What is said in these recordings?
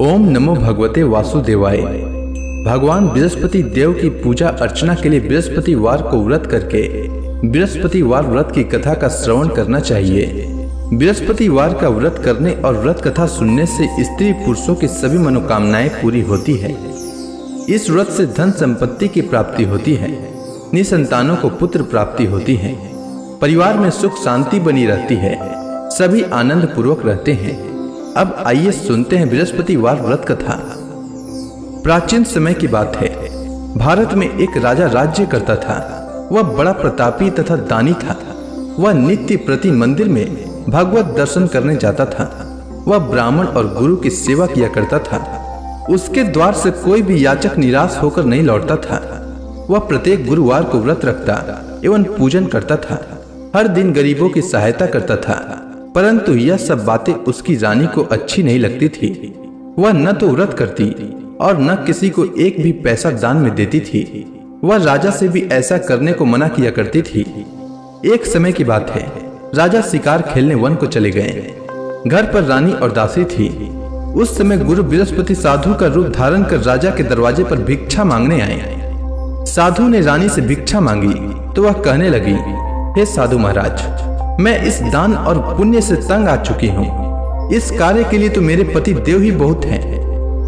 ओम नमो भगवते वासुदेवाय। भगवान बृहस्पति देव की पूजा अर्चना के लिए बृहस्पतिवार को व्रत करके बृहस्पतिवार व्रत की कथा का श्रवण करना चाहिए। बृहस्पतिवार का व्रत करने और व्रत कथा सुनने से स्त्री पुरुषों की सभी मनोकामनाएं पूरी होती है। इस व्रत से धन संपत्ति की प्राप्ति होती है, निसंतानों को पुत्र प्राप्ति होती है, परिवार में सुख शांति बनी रहती है, सभी आनंद पूर्वक रहते हैं। अब आइए सुनते हैं बृहस्पतिवार व्रत कथा। प्राचीन समय की बात है, भारत में एक राजा राज्य करता था। वह बड़ा प्रतापी तथा दानी था। वह नित्य प्रति मंदिर में भगवत दर्शन करने जाता था। वह ब्राह्मण और गुरु की सेवा किया करता था। उसके द्वार से कोई भी याचक निराश होकर नहीं लौटता था। वह प्रत्येक गुरुवार को व्रत रखता एवं पूजन करता था। हर दिन गरीबों की सहायता करता था। परंतु यह सब बातें उसकी रानी को अच्छी नहीं लगती थी। वह न तो व्रत करती और न किसी को एक भी पैसा दान में देती थी। वह राजा से भी ऐसा करने को मना किया करती थी। एक समय की बात है, राजा शिकार खेलने वन को चले गए। घर पर रानी और दासी थी। उस समय गुरु बृहस्पति साधु का रूप धारण कर राजा के दरवाजे पर भिक्षा मांगने आए। साधु ने रानी से भिक्षा मांगी तो वह कहने लगी, हे साधु महाराज, मैं इस दान और पुण्य से तंग आ चुकी हूँ। इस कार्य के लिए तो मेरे पति देव ही बहुत हैं।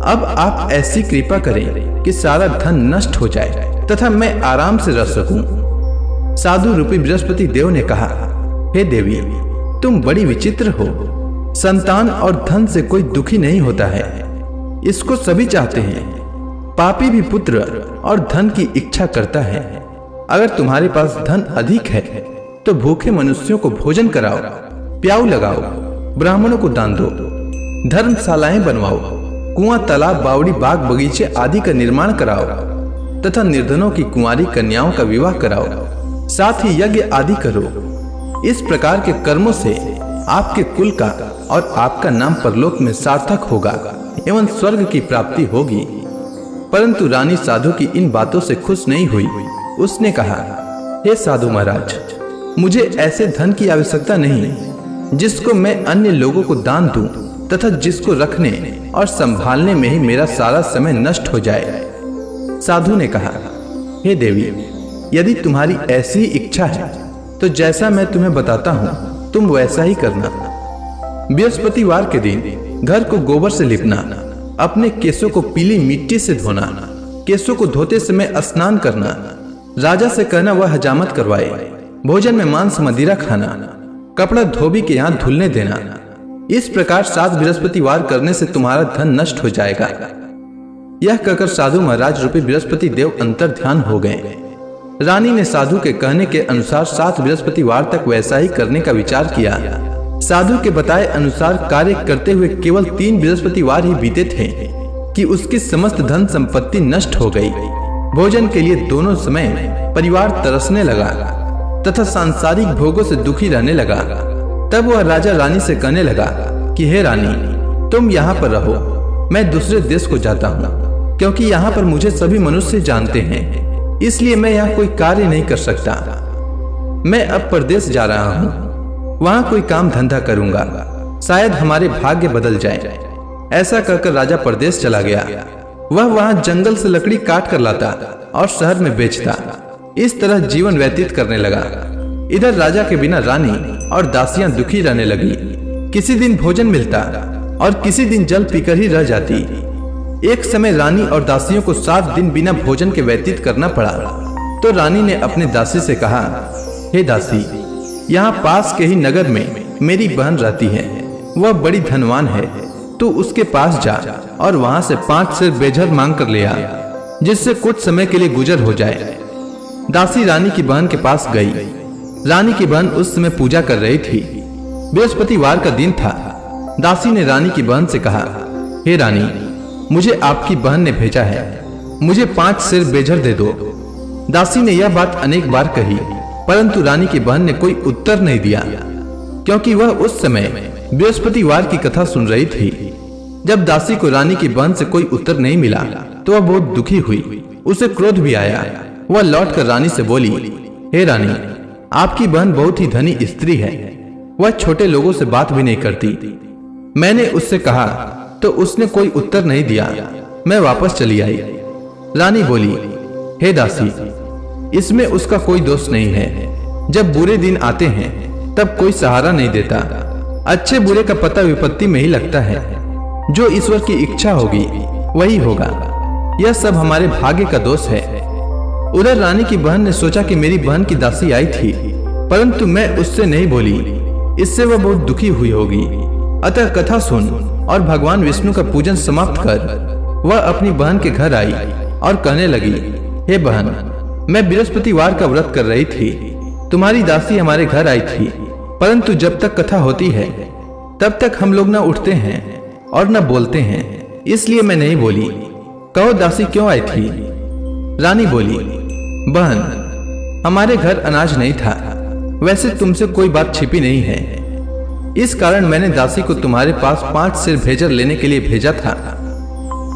अब आप ऐसी कृपा करें कि सारा धन नष्ट हो जाए तथा मैं आराम से रह सकूं। साधु रूपी बृहस्पति देव ने कहा, हे देवी, तुम बड़ी विचित्र हो। संतान और धन से कोई दुखी नहीं होता है, इसको सभी चाहते हैं। पापी भी पुत्र और धन की इच्छा करता है। अगर तुम्हारे पास धन अधिक है तो भूखे मनुष्यों को भोजन कराओ, प्याऊ लगाओ, ब्राह्मणों को दान दो, धर्मशालाएं बनवाओ, कुआं, तालाब, बावड़ी, बाग, बगीचे आदि का निर्माण कराओ तथा निर्धनों की कुंवारी कन्याओं का विवाह कराओ, साथ ही यज्ञ आदि करो। इस प्रकार के कर्मों से आपके कुल का और आपका नाम परलोक में सार्थक होगा एवं स्वर्ग की प्राप्ति होगी। परंतु रानी साधु की इन बातों से खुश नहीं हुई। उसने कहा, हे साधु महाराज, मुझे ऐसे धन की आवश्यकता नहीं जिसको मैं अन्य लोगों को दान दूं तथा जिसको रखने और संभालने में ही मेरा सारा समय नष्ट हो जाए। साधु ने कहा, हे देवी, यदि तुम्हारी ऐसी ही इच्छा है तो जैसा मैं तुम्हें बताता हूँ तुम वैसा ही करना। बृहस्पतिवार के दिन घर को गोबर से लिपना, अपने केसों को पीली मिट्टी से धोना, केसों को धोते समय स्नान करना, राजा से कहना वह हजामत करवाए, भोजन में मांस मदिरा खाना, कपड़ा धोबी के यहाँ धुलने देना। इस प्रकार 7 बृहस्पतिवार करने से तुम्हारा धन नष्ट हो जाएगा। यह कहकर साधु महाराज रूपी बृहस्पति देव अंतर ध्यान हो गए। रानी ने साधु के कहने के अनुसार 7 बृहस्पतिवार तक वैसा ही करने का विचार किया। साधु के बताए अनुसार कार्य करते हुए केवल 3 बृहस्पतिवार ही बीते थे कि उसकी समस्त धन संपत्ति नष्ट हो गई। भोजन के लिए दोनों समय परिवार तरसने लगा तथा सांसारिक भोगों से दुखी रहने लगा। तब वह राजा रानी से कहने लगा कि हे रानी, तुम यहाँ पर रहो, मैं दूसरे देश को जाता हूँ, क्योंकि यहाँ पर मुझे सभी मनुष्य जानते हैं, इसलिए मैं यहाँ कोई कार्य नहीं कर सकता। मैं अब परदेश जा रहा हूँ, वहाँ कोई काम धंधा करूंगा, शायद हमारे भाग्य बदल जाए। ऐसा कहकर राजा परदेश चला गया। वह वहाँ जंगल से लकड़ी काट कर लाता और शहर में बेचता। इस तरह जीवन व्यतीत करने लगा। इधर राजा के बिना रानी और दासियां दुखी रहने लगी। किसी दिन भोजन मिलता और किसी दिन जल पीकर ही रह जाती। एक समय रानी और दासियों को 7 दिन बिना भोजन के व्यतीत करना पड़ा। तो रानी ने अपने दासी से कहा, हे दासी, यहाँ पास के ही नगर में मेरी बहन रहती है, वह बड़ी धनवान है। तू उसके पास जा और वहां से 5 सेर बेझर मांग कर ले आ, जिससे कुछ समय के लिए गुजर हो जाए। दासी रानी की बहन के पास गई। रानी की बहन उस समय पूजा कर रही थी। बृहस्पतिवार का दिन था। दासी ने रानी की बहन से कहा, हे रानी, मुझे आपकी बहन ने भेजा है, मुझे 5 सेर बेझर दे दो। दासी ने यह बात अनेक बार कही, परंतु रानी की बहन ने कोई उत्तर नहीं दिया, क्योंकि वह उस समय बृहस्पतिवार की कथा सुन रही थी। जब दासी को रानी की बहन से कोई उत्तर नहीं मिला तो वह बहुत दुखी हुई। उसे क्रोध भी आया। वह लौटकर रानी से बोली, हे रानी, आपकी बहन बहुत ही धनी स्त्री है, वह छोटे लोगों से बात भी नहीं करती। मैंने उससे कहा तो उसने कोई उत्तर नहीं दिया। मैं वापस चली आई। रानी बोली, हे दासी, इसमें उसका कोई दोष नहीं है। जब बुरे दिन आते हैं तब कोई सहारा नहीं देता। अच्छे बुरे का पता विपत्ति में ही लगता है। जो ईश्वर की इच्छा होगी वही होगा। यह सब हमारे भाग्य का दोष है। उधर रानी की बहन ने सोचा कि मेरी बहन की दासी आई थी, परंतु मैं उससे नहीं बोली। इससे वह बहुत दुखी हुई होगी। अतः कथा सुन और भगवान विष्णु का पूजन समाप्त कर वह अपनी बहन के घर आई और कहने लगी, हे बहन, मैं बृहस्पतिवार का व्रत कर रही थी। तुम्हारी दासी हमारे घर आई थी, परंतु जब तक कथा होती है तब तक हम लोग न उठते हैं और न बोलते हैं, इसलिए मैं नहीं बोली। कहो दासी क्यों आई थी? रानी बोली, बहन, हमारे घर अनाज नहीं था। वैसे तुमसे कोई बात छिपी नहीं है। इस कारण मैंने दासी को तुम्हारे पास 5 सेर भेजर लेने के लिए भेजा था।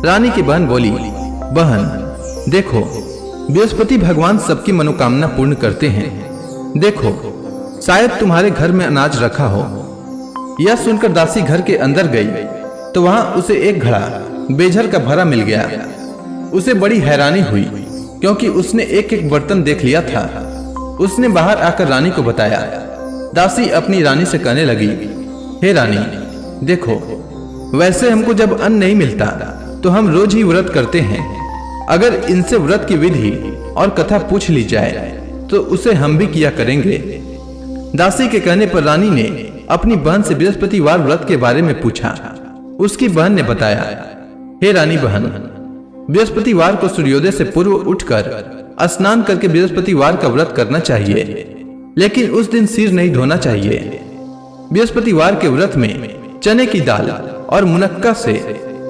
रानी की बहन बोली, बहन देखो, बृहस्पति भगवान सबकी मनोकामना पूर्ण करते हैं। देखो, शायद तुम्हारे घर में अनाज रखा हो। यह सुनकर दासी घर के अंदर गई तो वहां उसे एक घड़ा बेझर का भरा मिल गया। उसे बड़ी हैरानी हुई क्योंकि उसने एक एक बर्तन देख लिया था। उसने बाहर आकर रानी को बताया। दासी अपनी रानी से कहने लगी, हे रानी, देखो, वैसे हमको जब अन्न नहीं मिलता तो हम रोज ही व्रत करते हैं। अगर इनसे व्रत की विधि और कथा पूछ ली जाए तो उसे हम भी किया करेंगे। दासी के कहने पर रानी ने अपनी बहन से बृहस्पतिवार व्रत के बारे में पूछा। उसकी बहन ने बताया, हे रानी बहन, बृहस्पतिवार को सूर्योदय से पूर्व उठकर स्नान करके बृहस्पतिवार का व्रत करना चाहिए, लेकिन उस दिन सिर नहीं धोना चाहिए। बृहस्पतिवार के व्रत में चने की दाल और मुनक्का से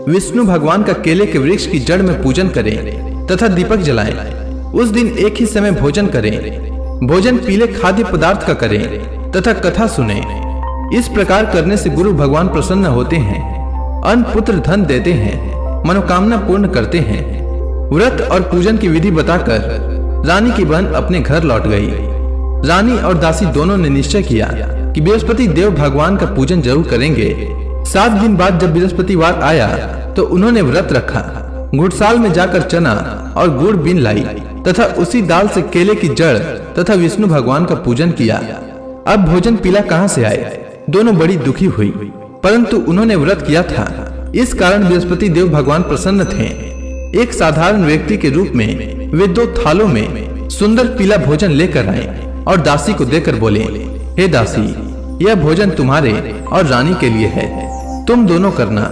विष्णु भगवान का केले के वृक्ष की जड़ में पूजन करें तथा दीपक जलाएं। उस दिन एक ही समय भोजन करें। भोजन पीले खाद्य पदार्थ का करें तथा कथा सुने। इस प्रकार करने से गुरु भगवान प्रसन्न होते हैं, अन्न पुत्र धन देते हैं, मनोकामना पूर्ण करते हैं। व्रत और पूजन की विधि बताकर रानी की बहन अपने घर लौट गई। रानी और दासी दोनों ने निश्चय किया कि बृहस्पति देव भगवान का पूजन जरूर करेंगे। 7 दिन बाद जब बृहस्पतिवार आया तो उन्होंने व्रत रखा। घुड़साल में जाकर चना और गुड़ बीन लाई तथा उसी दाल से केले की जड़ तथा विष्णु भगवान का पूजन किया। अब भोजन पीला कहाँ से आए? दोनों बड़ी दुखी हुई, परंतु उन्होंने व्रत किया था, इस कारण बृहस्पति देव भगवान प्रसन्न थे। एक साधारण व्यक्ति के रूप में वे 2 थालों में सुंदर पीला भोजन लेकर आए और दासी को देकर बोले, हे दासी, यह भोजन तुम्हारे और रानी के लिए है, तुम दोनों करना।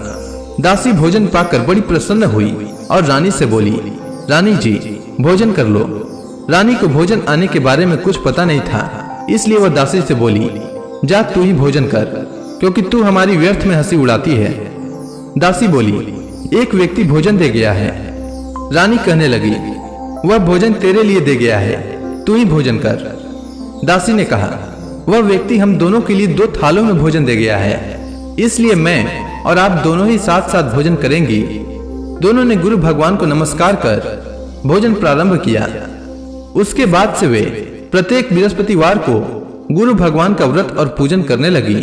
दासी भोजन पाकर बड़ी प्रसन्न हुई और रानी से बोली, रानी जी, भोजन कर लो। रानी को भोजन आने के बारे में कुछ पता नहीं था, इसलिए वह दासी से बोली, जा तू ही भोजन कर, क्योंकि तू हमारी व्यर्थ में हंसी उड़ाती है। दासी बोली, एक व्यक्ति भोजन दे गया है। रानी कहने लगी, वह भोजन तेरे लिए दे गया है, तू ही भोजन कर। दासी ने कहा, वह व्यक्ति हम दोनों के लिए 2 थालों में भोजन दे गया है, इसलिए मैं और आप दोनों ही साथ साथ भोजन करेंगी। दोनों ने गुरु भगवान को नमस्कार कर भोजन प्रारंभ किया। उसके बाद से वे प्रत्येक बृहस्पतिवार को गुरु भगवान का व्रत और पूजन करने लगी।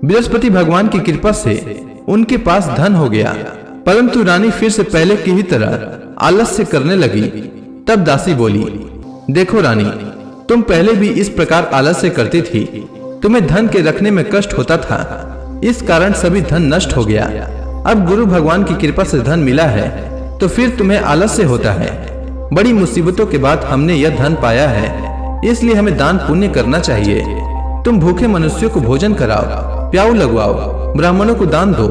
बृहस्पति भगवान की कृपा से उनके पास धन हो गया, परंतु रानी फिर से पहले की ही तरह आलस्य करने लगी। तब दासी बोली, देखो रानी, तुम पहले भी इस प्रकार आलस्य करती थी। तुम्हें धन के रखने में कष्ट होता था, इस कारण सभी धन नष्ट हो गया। अब गुरु भगवान की कृपा से धन मिला है तो फिर तुम्हें आलस्य होता है। बड़ी मुसीबतों के बाद हमने यह धन पाया है, इसलिए हमें दान पुण्य करना चाहिए। तुम भूखे मनुष्यों को भोजन कराओ, प्याऊ लगवाओ, ब्राह्मणों को दान दो,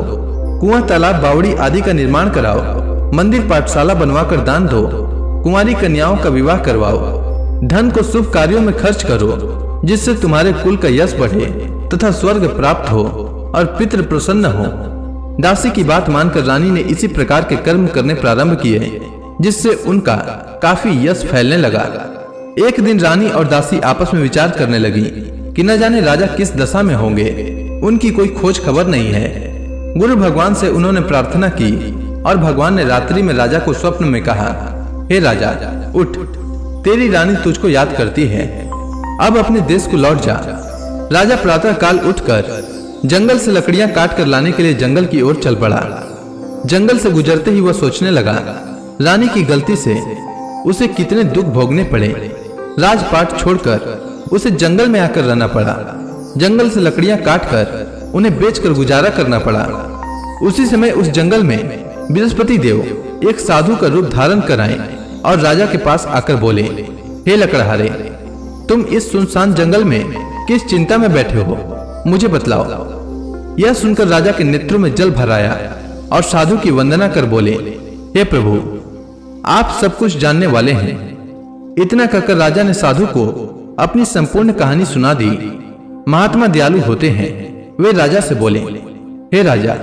कुआं तालाब बावड़ी आदि का निर्माण कराओ, मंदिर पाठशाला बनवाकर दान दो, कुंवारी कन्याओं का विवाह करवाओ। धन को शुभ कार्यों में खर्च करो, जिससे तुम्हारे कुल का यश बढ़े तथा स्वर्ग प्राप्त हो और पितृ प्रसन्न हो। दासी की बात मानकर रानी ने इसी प्रकार के कर्म करने प्रारंभ किए, जिससे उनका काफी यश फैलने लगा। एक दिन रानी और दासी आपस में विचार करने लगी कि न जाने राजा किस दशा में होंगे, उनकी कोई खोज खबर नहीं है। गुरु भगवान से उन्होंने प्रार्थना की और भगवान ने रात्रि में राजा को स्वप्न में कहा, हे राजा, उठ, तेरी रानी तुझको याद करती है, अब अपने देश को लौट जा। राजा प्रातः काल उठकर जंगल से लकड़ियां काट कर लाने के लिए जंगल की ओर चल पड़ा। जंगल से गुजरते ही वह सोचने लगा, रानी की गलती से उसे कितने दुख भोगने पड़े। राजपाट छोड़कर उसे जंगल में आकर रहना पड़ा। जंगल से लकड़ियां काटकर उन्हें बेचकर गुजारा करना पड़ा। उसी समय उस जंगल में बृहस्पति देव एक साधु का रूप धारण कर आए और राजा के पास आकर बोले, हे लकड़हारे, तुम इस सुनसान जंगल में किस चिंता में बैठे हो, मुझे बतलाओ। यह सुनकर राजा के नेत्रों में जल भर आया और साधु की वंदना कर बोले, हे प्रभु, आप सब कुछ जानने वाले हैं। इतना कहकर राजा ने साधु को अपनी संपूर्ण कहानी सुना दी। महात्मा दयालु होते हैं। वे राजा से बोले, हे राजा,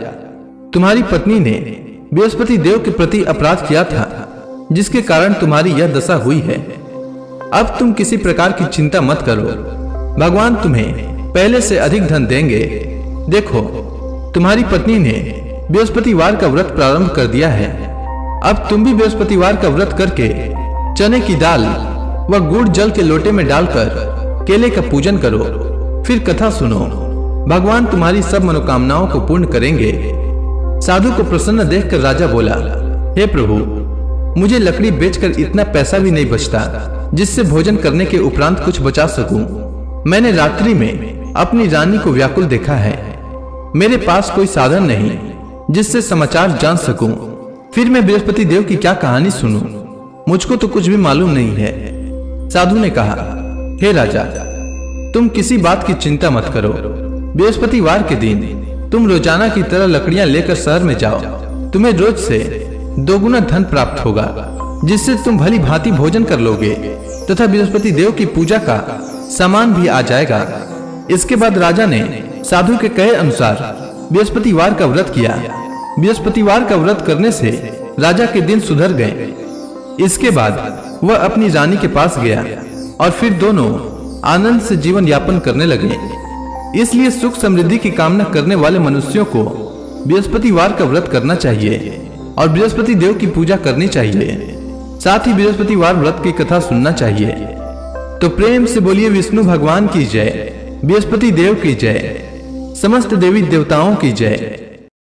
तुम्हारी पत्नी ने बृहस्पति देव के प्रति अपराध किया था, जिसके कारण तुम्हारी यह दशा हुई है। अब तुम किसी प्रकार की चिंता मत करो, भगवान तुम्हें पहले से अधिक धन देंगे। देखो, तुम्हारी पत्नी ने बृहस्पतिवार का व्रत प्रारंभ कर दिया है। अब तुम भी बृहस्पतिवार का व्रत करके चने की दाल व गुड़ जल के लोटे में डालकर केले का पूजन करो, फिर कथा सुनो। भगवान तुम्हारी सब मनोकामनाओं को पूर्ण करेंगे। साधु को प्रसन्न देखकर राजा बोला, हे प्रभु, मुझे लकड़ी बेचकर इतना पैसा भी नहीं बचता जिससे भोजन करने के उपरांत कुछ बचा सकूं। मैंने रात्रि में अपनी रानी को व्याकुल देखा है। मेरे पास कोई साधन नहीं जिससे समाचार जान सकूं। फिर मैं बृहस्पति देव की क्या कहानी सुनूं? मुझको तो कुछ भी मालूम नहीं है। साधु ने कहा, हे राजा, तुम किसी बात की चिंता मत करो। बृहस्पतिवार के दिन तुम रोजाना की तरह लकड़ियां लेकर शहर में जाओ। तुम्हें रोज से 2 गुना धन प्राप्त होगा, जिससे तुम भली भांति भोजन कर लोगे तथा बृहस्पति देव की पूजा का सामान भी आ जाएगा। इसके बाद राजा ने साधु के कहे अनुसार बृहस्पतिवार का व्रत किया। बृहस्पतिवार का व्रत करने से राजा के दिन सुधर गए। इसके बाद वह अपनी रानी के पास गया और फिर दोनों आनंद से जीवन यापन करने लगे। इसलिए सुख समृद्धि की कामना करने वाले मनुष्यों को बृहस्पतिवार का व्रत करना चाहिए और बृहस्पति देव की पूजा करनी चाहिए। साथ ही बृहस्पतिवार व्रत की कथा सुनना चाहिए। तो प्रेम से बोलिए विष्णु भगवान की जय, बृहस्पति देव की जय, समस्त देवी देवताओं की जय।